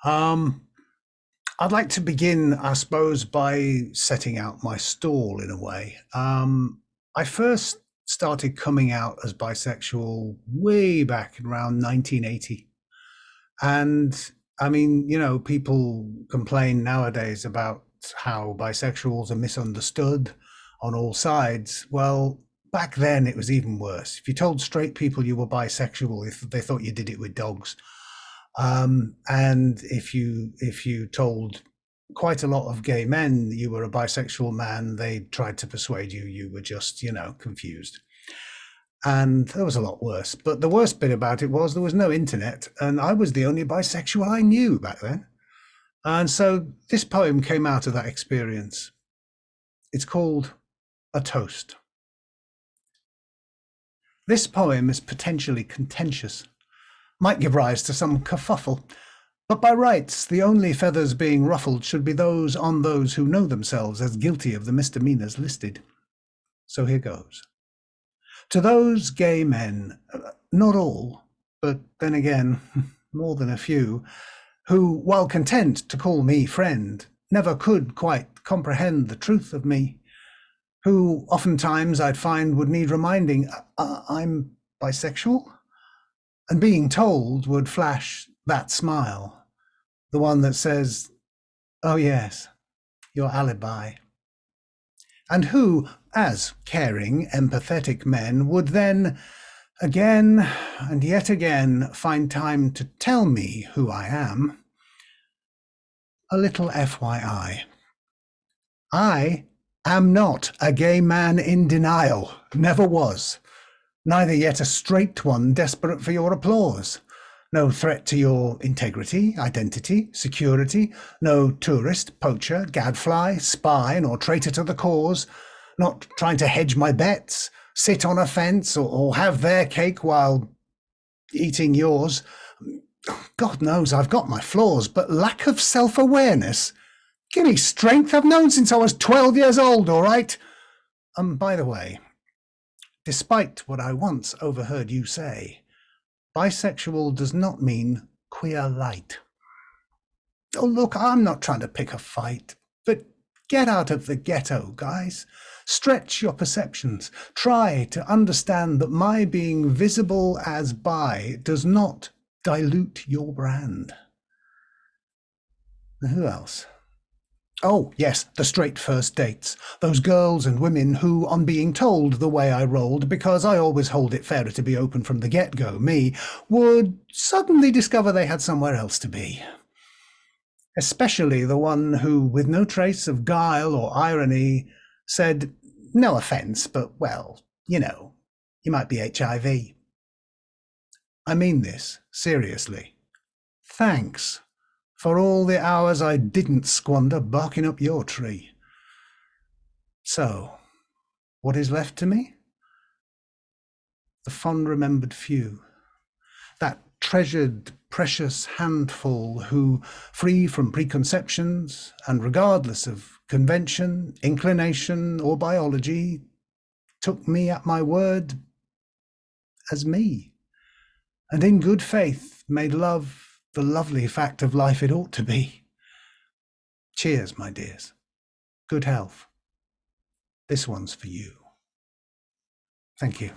Um, I'd like to begin, I suppose, by setting out my stall in a way. I first started coming out as bisexual way back in around 1980. And I mean, people complain nowadays about how bisexuals are misunderstood on all sides. Well, back then it was even worse. If you told straight people you were bisexual, if they thought you did it with dogs. And if you told quite a lot of gay men you were a bisexual man, they tried to persuade you were just, confused. And that was a lot worse. But the worst bit about it was there was no internet, and I was the only bisexual I knew back then. And so this poem came out of that experience. It's called A Toast. This poem is potentially contentious, might give rise to some kerfuffle, but by rights, the only feathers being ruffled should be those on those who know themselves as guilty of the misdemeanours listed. So here goes. To those gay men, not all, but then again, more than a few, who, while content to call me friend, never could quite comprehend the truth of me, who oftentimes I'd find would need reminding, I'm bisexual? And being told would flash that smile, the one that says, oh yes, your alibi. And who, as caring, empathetic men, would then, again and yet again, find time to tell me who I am. A little FYI. I am not a gay man in denial, never was. Neither yet a straight one desperate for your applause. No threat to your integrity, identity, security. No tourist, poacher, gadfly, spy, nor traitor to the cause. Not trying to hedge my bets, sit on a fence, or have their cake while eating yours. God knows I've got my flaws, but lack of self-awareness. Give me strength I've known since I was 12 years old, all right? By the way, despite what I once overheard you say, bisexual does not mean queer light. Oh, look, I'm not trying to pick a fight, but get out of the ghetto, guys. Stretch your perceptions. Try to understand that my being visible as bi does not dilute your brand. Who else? Oh, yes, the straight first dates. Those girls and women who, on being told the way I rolled, because I always hold it fairer to be open from the get-go, me, would suddenly discover they had somewhere else to be. Especially the one who, with no trace of guile or irony, said, no offence, but, well, you might be HIV. I mean this, seriously. Thanks for all the hours I didn't squander barking up your tree. So, what is left to me? The fond remembered few, that treasured, precious handful who, free from preconceptions and regardless of convention, inclination, or biology, took me at my word as me, and in good faith made love the lovely fact of life it ought to be. Cheers, my dears. Good health. This one's for you. Thank you.